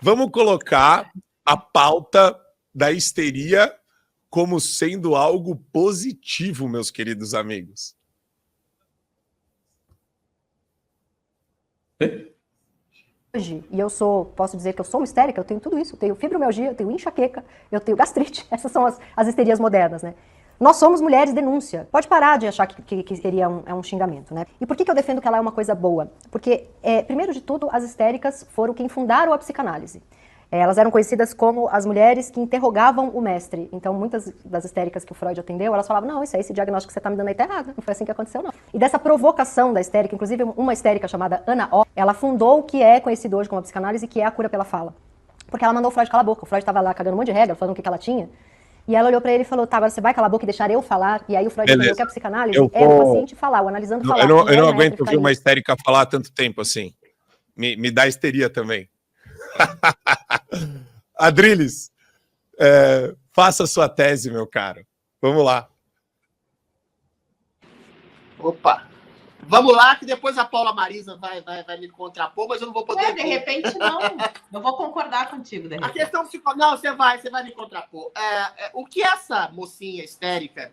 Vamos colocar a pauta da histeria como sendo algo positivo, meus queridos amigos. Hoje, e posso dizer que eu sou uma histérica, eu tenho tudo isso, eu tenho fibromialgia, eu tenho enxaqueca, eu tenho gastrite, essas são as histerias modernas, né? Nós somos mulheres denúncia. Pode parar de achar que histeria é um xingamento, né? E por que eu defendo que ela é uma coisa boa? Porque, primeiro de tudo, as histéricas foram quem fundaram a psicanálise. Elas eram conhecidas como as mulheres que interrogavam o mestre. Então, muitas das histéricas que o Freud atendeu, elas falavam, não, esse diagnóstico que você está me dando aí tá errado. Não foi assim que aconteceu, não. E dessa provocação da histérica, inclusive uma histérica chamada Ana O, ela fundou o que é conhecido hoje como a psicanálise, que é a cura pela fala. Porque ela mandou o Freud calar a boca. O Freud estava lá cagando um monte de regra, falando o que ela tinha. E ela olhou pra ele e falou, tá, agora você vai calar a boca e deixar eu falar? E aí o Freud entendeu que a psicanálise o paciente falar, o analisando falar. Eu não aguento ouvir uma histérica falar há tanto tempo assim. Me dá histeria também. Adriles, faça sua tese, meu caro. Vamos lá. Opa! Vamos lá, que depois a Paula Marisa vai me contrapor, mas eu não vou poder... de repente não. Eu vou concordar contigo, de repente. A questão não, você vai me contrapor. O que essa mocinha histérica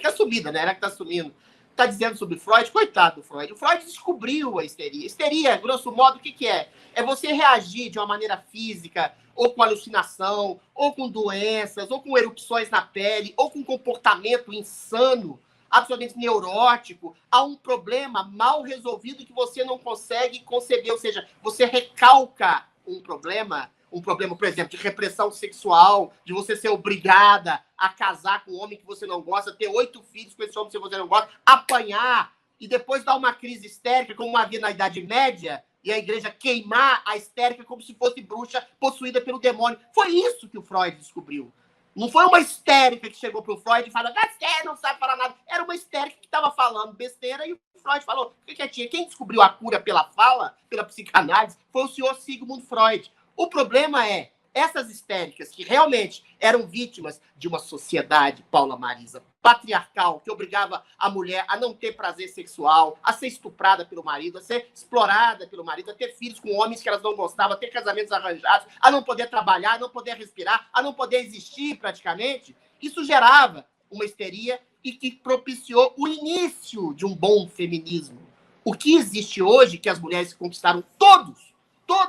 assumida, né? Ela que tá assumindo, tá dizendo sobre Freud, coitado do Freud. O Freud descobriu a histeria. Histeria, grosso modo, o que é? É você reagir de uma maneira física, ou com alucinação, ou com doenças, ou com erupções na pele, ou com comportamento insano, absolutamente neurótico, a um problema mal resolvido que você não consegue conceber. Ou seja, você recalca um problema, por exemplo, de repressão sexual, de você ser obrigada a casar com um homem que você não gosta, ter 8 filhos com esse homem que você não gosta, apanhar e depois dar uma crise histérica, como havia na Idade Média, e a igreja queimar a histérica como se fosse bruxa possuída pelo demônio. Foi isso que o Freud descobriu. Não foi uma histérica que chegou pro Freud e falou, você não sabe falar nada. Era uma histérica que estava falando besteira e o Freud falou, quem descobriu a cura pela fala, pela psicanálise, foi o senhor Sigmund Freud. O problema é, essas histéricas que realmente eram vítimas de uma sociedade, Paula Marisa, patriarcal, que obrigava a mulher a não ter prazer sexual, a ser estuprada pelo marido, a ser explorada pelo marido, a ter filhos com homens que elas não gostavam, a ter casamentos arranjados, a não poder trabalhar, a não poder respirar, a não poder existir praticamente. Isso gerava uma histeria e que propiciou o início de um bom feminismo. O que existe hoje, que as mulheres conquistaram todos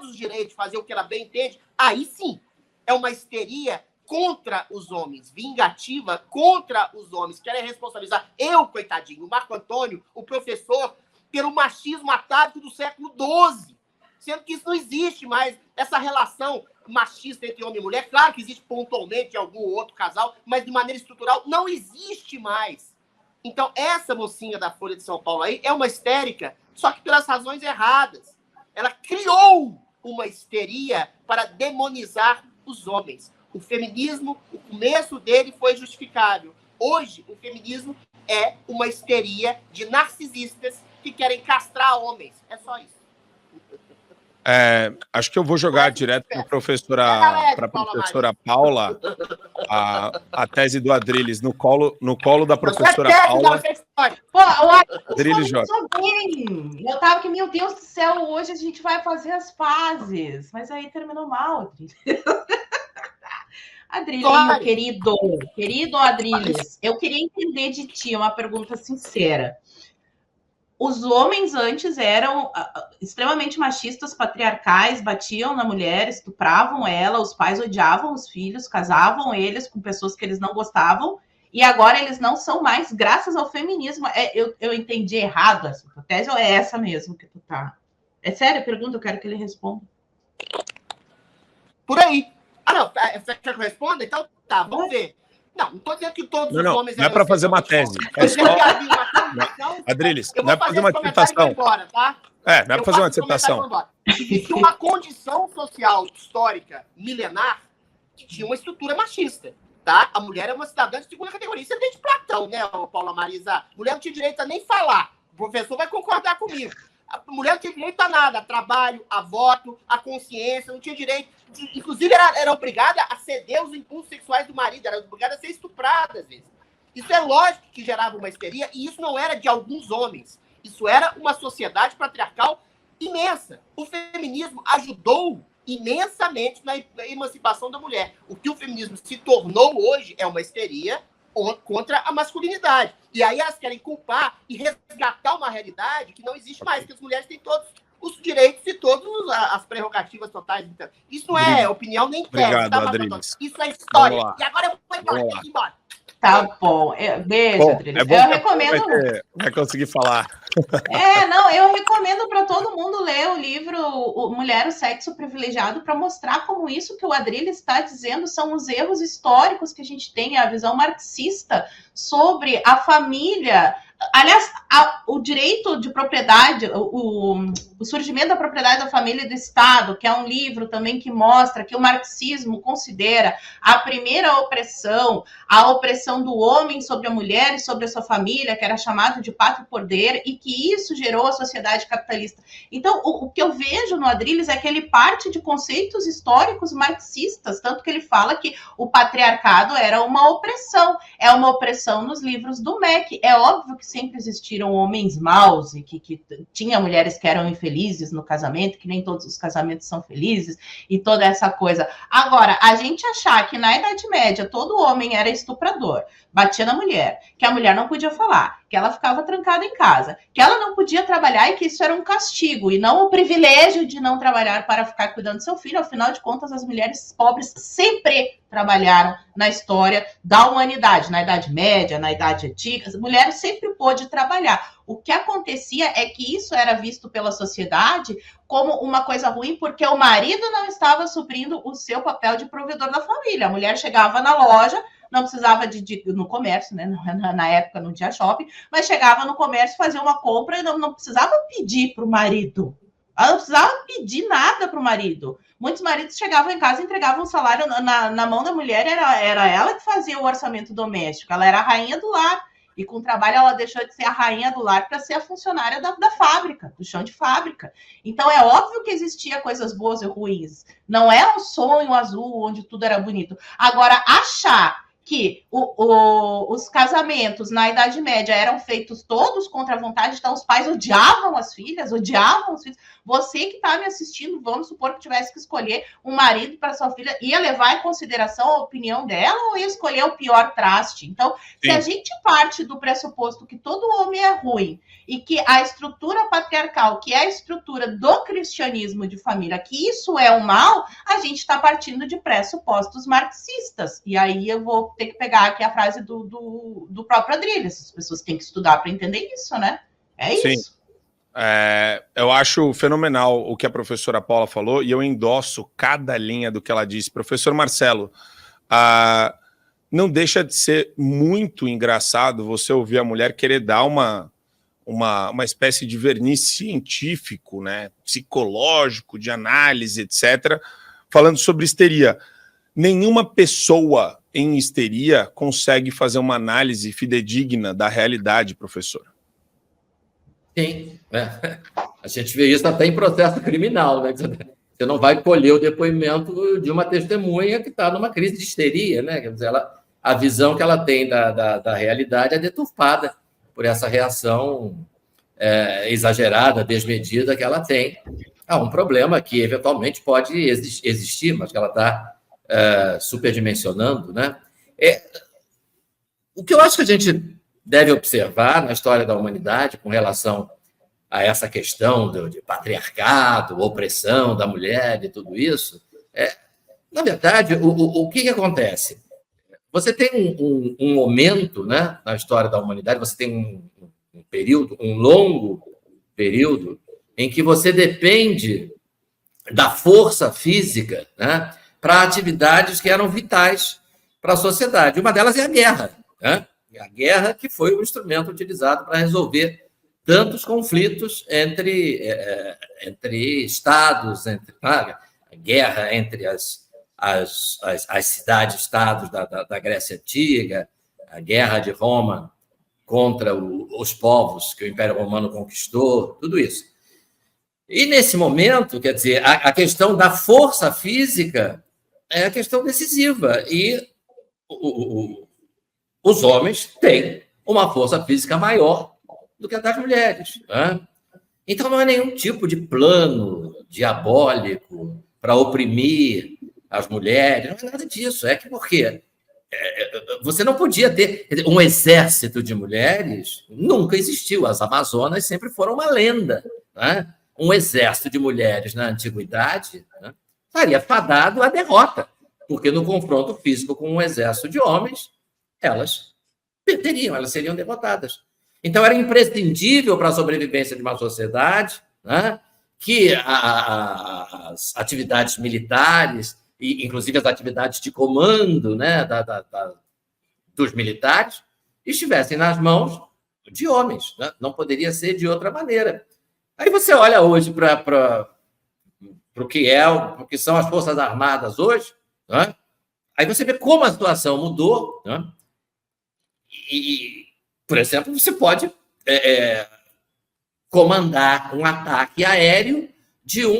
os direitos de fazer o que ela bem entende, aí sim, é uma histeria contra os homens, vingativa contra os homens, querem responsabilizar eu, coitadinho, o Marco Antônio, o professor, pelo machismo atávico do século XII, sendo que isso não existe mais, essa relação machista entre homem e mulher, claro que existe pontualmente em algum outro casal, mas de maneira estrutural não existe mais. Então, essa mocinha da Folha de São Paulo aí é uma histérica, só que pelas razões erradas. Ela criou uma histeria para demonizar os homens. O feminismo, o começo dele foi justificável. Hoje, o feminismo é uma histeria de narcisistas que querem castrar homens. É só isso. Acho que eu vou jogar direto para a professora Paula a tese do Adriles no colo da professora Paula. Adriles joga. Eu tava que, meu Deus do céu, hoje a gente vai fazer as fases. Mas aí terminou mal, Adrilinho, querido Adriles, eu queria entender de ti uma pergunta sincera. Os homens antes eram extremamente machistas, patriarcais, batiam na mulher, estupravam ela, os pais odiavam os filhos, casavam eles com pessoas que eles não gostavam, e agora eles não são mais, graças ao feminismo. Eu entendi errado essa tese, ou é essa mesmo que tu tá? É sério a pergunta, eu quero que ele responda. Por aí. Não, você quer que eu responda? Então tá, vamos ver. Não estou dizendo que todos os homens... Não é para fazer uma tese. É só... Adriles, não é para fazer uma dissertação. Tá? Não é para fazer uma dissertação. Existe uma condição social histórica milenar que tinha uma estrutura machista. Tá? A mulher é uma cidadã de segunda categoria. Isso é desde Platão, né, Paula Marisa? A mulher não tinha direito a nem falar. O professor vai concordar comigo. A mulher não tinha direito a nada, a trabalho, a voto, a consciência, não tinha direito. Inclusive, era obrigada a ceder aos impulsos sexuais do marido, era obrigada a ser estuprada, às vezes. Isso é lógico que gerava uma histeria, e isso não era de alguns homens. Isso era uma sociedade patriarcal imensa. O feminismo ajudou imensamente na emancipação da mulher. O que o feminismo se tornou hoje é uma histeria contra a masculinidade. E aí elas querem culpar e resgatar uma realidade que não existe mais, que as mulheres têm todos os direitos e todas as prerrogativas totais. Então, isso não é opinião nem tese. Obrigado, Adriles. Isso é história. E agora eu vou embora, tem que ir embora. Tá bom. Beijo, Adriles. Eu recomendo. Vai conseguir falar. Eu recomendo para todo mundo ler o livro Mulher, o Sexo Privilegiado, para mostrar como isso que o Adriles está dizendo são os erros históricos que a gente tem, a visão marxista sobre a família. Aliás, o direito de propriedade, o surgimento da propriedade da família e do Estado, que é um livro também que mostra que o marxismo considera a primeira opressão, a opressão do homem sobre a mulher e sobre a sua família, que era chamado de pátrio poder, e que isso gerou a sociedade capitalista. Então, o que eu vejo no Adriles é que ele parte de conceitos históricos marxistas, tanto que ele fala que o patriarcado era uma opressão, é uma opressão nos livros do MEC. É óbvio que sempre existiram homens maus e que tinha mulheres que eram infelizes no casamento, que nem todos os casamentos são felizes e toda essa coisa. Agora, a gente achar que na Idade Média todo homem era estuprador, batia na mulher, que a mulher não podia falar, que ela ficava trancada em casa, que ela não podia trabalhar e que isso era um castigo e não o privilégio de não trabalhar para ficar cuidando do seu filho. Afinal de contas, as mulheres pobres sempre trabalharam na história da humanidade, na Idade Média, na Idade Antiga. As mulheres sempre pôde trabalhar. O que acontecia é que isso era visto pela sociedade como uma coisa ruim, porque o marido não estava suprindo o seu papel de provedor da família. A mulher chegava na loja, não precisava no comércio, né? Na época não tinha shopping, mas chegava no comércio, fazia uma compra e não precisava pedir para o marido. Ela não precisava pedir nada para o marido. Muitos maridos chegavam em casa e entregavam um salário na mão da mulher, era ela que fazia o orçamento doméstico, ela era a rainha do lar. E com o trabalho ela deixou de ser a rainha do lar para ser a funcionária da fábrica, do chão de fábrica. Então é óbvio que existia coisas boas e ruins. Não é um sonho azul onde tudo era bonito. Agora, achar que os casamentos na Idade Média eram feitos todos contra a vontade, então os pais odiavam as filhas, odiavam os filhos. Você que está me assistindo, vamos supor que tivesse que escolher um marido para sua filha, ia levar em consideração a opinião dela ou ia escolher o pior traste? Então, se a gente parte do pressuposto que todo homem é ruim e que a estrutura patriarcal, que é a estrutura do cristianismo de família, que isso é o mal, a gente está partindo de pressupostos marxistas. E aí eu vou ter que pegar aqui a frase do próprio Adriles. As pessoas têm que estudar para entender isso, né? É isso. Sim. Eu acho fenomenal o que a professora Paula falou e eu endosso cada linha do que ela disse. Professor Marcelo, não deixa de ser muito engraçado você ouvir a mulher querer dar uma espécie de verniz científico, né, psicológico, de análise, etc., falando sobre histeria. Nenhuma pessoa em histeria consegue fazer uma análise fidedigna da realidade, professor. Sim, a gente vê isso até em processo criminal, né? Você não vai colher o depoimento de uma testemunha que está numa crise de histeria, né? Quer dizer, a visão que ela tem da realidade é deturpada por essa reação exagerada, desmedida que ela tem. Há um problema que eventualmente pode existir, mas que ela está superdimensionando, né? O que eu acho que a gente deve observar na história da humanidade com relação a essa questão de patriarcado, opressão da mulher e tudo isso, na verdade, o que acontece? Você tem um momento, né, na história da humanidade, você tem um período, um longo período, em que você depende da força física, né, para atividades que eram vitais para a sociedade. Uma delas é a guerra, né? A guerra que foi o instrumento utilizado para resolver tantos conflitos entre estados, a guerra entre as cidades-estados da Grécia Antiga, a guerra de Roma contra os povos que o Império Romano conquistou, tudo isso. E, nesse momento, quer dizer, a questão da força física é a questão decisiva. E os homens têm uma força física maior do que a das mulheres, né? Então, não é nenhum tipo de plano diabólico para oprimir as mulheres, não é nada disso. É que porque você não podia ter um exército de mulheres, nunca existiu. As Amazonas sempre foram uma lenda, né? Um exército de mulheres na antiguidade, né, estaria fadado à derrota, porque no confronto físico com um exército de homens, elas perderiam, elas seriam derrotadas. Então, era imprescindível para a sobrevivência de uma sociedade, né, que as atividades militares, e inclusive as atividades de comando, né, dos militares, estivessem nas mãos de homens, né? Não poderia ser de outra maneira. Aí você olha hoje para o que são as Forças Armadas hoje, né? Aí você vê como a situação mudou, né? E, por exemplo, você pode comandar um ataque aéreo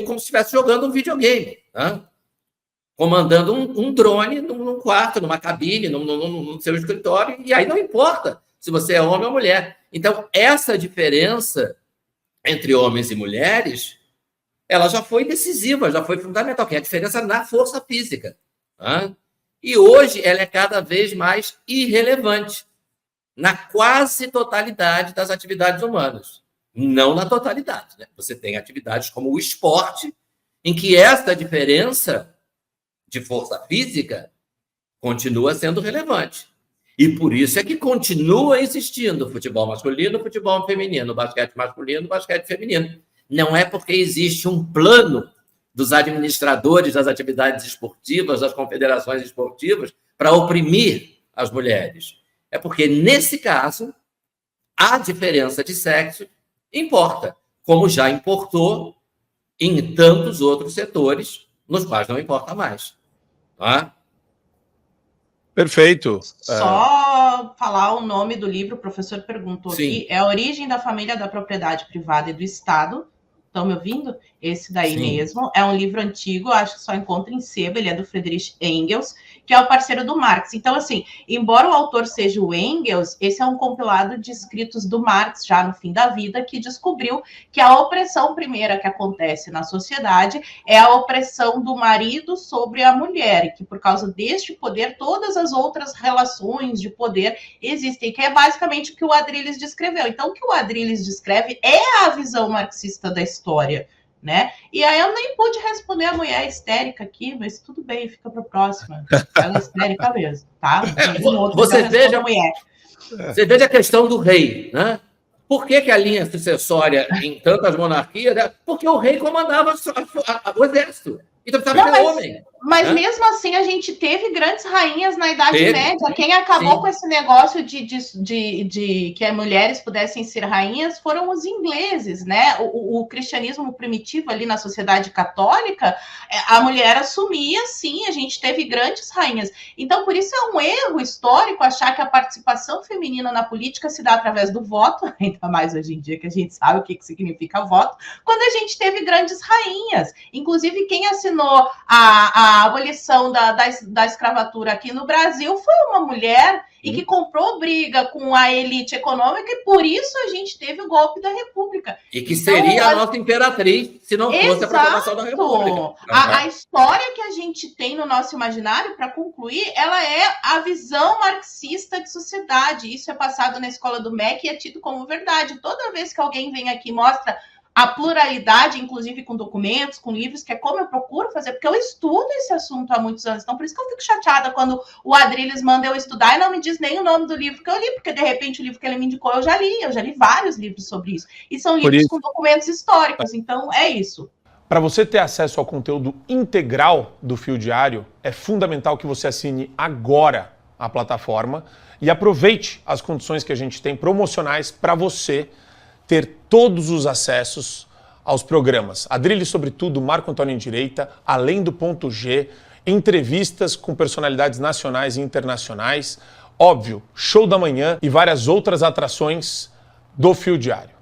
como se estivesse jogando um videogame, né? Comandando um drone num quarto, numa cabine, no seu escritório, e aí não importa se você é homem ou mulher. Então, essa diferença entre homens e mulheres, ela já foi decisiva, já foi fundamental, que é a diferença na força física. Né? E hoje ela é cada vez mais irrelevante na quase totalidade das atividades humanas. Não na totalidade. Né? Você tem atividades como o esporte, em que essa diferença de força física continua sendo relevante. E por isso é que continua existindo futebol masculino, futebol feminino, basquete masculino, basquete feminino. Não é porque existe um plano dos administradores das atividades esportivas, das confederações esportivas, para oprimir as mulheres. É porque, nesse caso, a diferença de sexo importa, como já importou em tantos outros setores, nos quais não importa mais. Tá? Perfeito. Só falar o nome do livro, o professor perguntou Sim. aqui, é A Origem da Família, da Propriedade Privada e do Estado. Estão me ouvindo? Esse daí Sim. mesmo. É um livro antigo, acho que só encontra em sebo, ele é do Friedrich Engels, que é o parceiro do Marx. Então, assim, embora o autor seja o Engels, esse é um compilado de escritos do Marx, já no fim da vida, que descobriu que a opressão primeira que acontece na sociedade é a opressão do marido sobre a mulher, e que por causa deste poder, todas as outras relações de poder existem, que é basicamente o que o Adrilles descreveu. Então, o que o Adrilles descreve é a visão marxista da história, né? E aí eu nem pude responder a mulher histérica aqui, mas tudo bem, fica para a próxima. Ela é histérica mesmo, tá? Você veja a questão do rei, né? Por que a linha sucessória em tantas monarquias? Porque o rei comandava o exército. Então precisava ser homem. Mas mesmo assim, a gente teve grandes rainhas na Idade Média. Quem acabou com esse negócio de que as mulheres pudessem ser rainhas foram os ingleses, né? O cristianismo primitivo ali na sociedade católica, a mulher assumia, sim, a gente teve grandes rainhas. Então, por isso é um erro histórico achar que a participação feminina na política se dá através do voto, ainda mais hoje em dia que a gente sabe o que significa voto, quando a gente teve grandes rainhas. Inclusive, quem assinou a abolição da escravatura aqui no Brasil foi uma mulher e que comprou briga com a elite econômica e por isso a gente teve o golpe da República. E que seria a nossa imperatriz se não fosse a proclamação da República. A história que a gente tem no nosso imaginário, para concluir, ela é a visão marxista de sociedade. Isso é passado na escola do MEC e é tido como verdade. Toda vez que alguém vem aqui e mostra a pluralidade, inclusive com documentos, com livros, que é como eu procuro fazer, porque eu estudo esse assunto há muitos anos, então por isso que eu fico chateada quando o Adrilles manda eu estudar e não me diz nem o nome do livro que eu li, porque de repente o livro que ele me indicou eu já li vários livros sobre isso, e são livros com documentos históricos, então é isso. Para você ter acesso ao conteúdo integral do Fio Diário, é fundamental que você assine agora a plataforma e aproveite as condições que a gente tem promocionais para você ter todos os acessos aos programas. Adrilles sobre tudo, Marco Antônio em Direita, Além do Ponto G, entrevistas com personalidades nacionais e internacionais, óbvio, Show da Manhã e várias outras atrações do Fio Diário.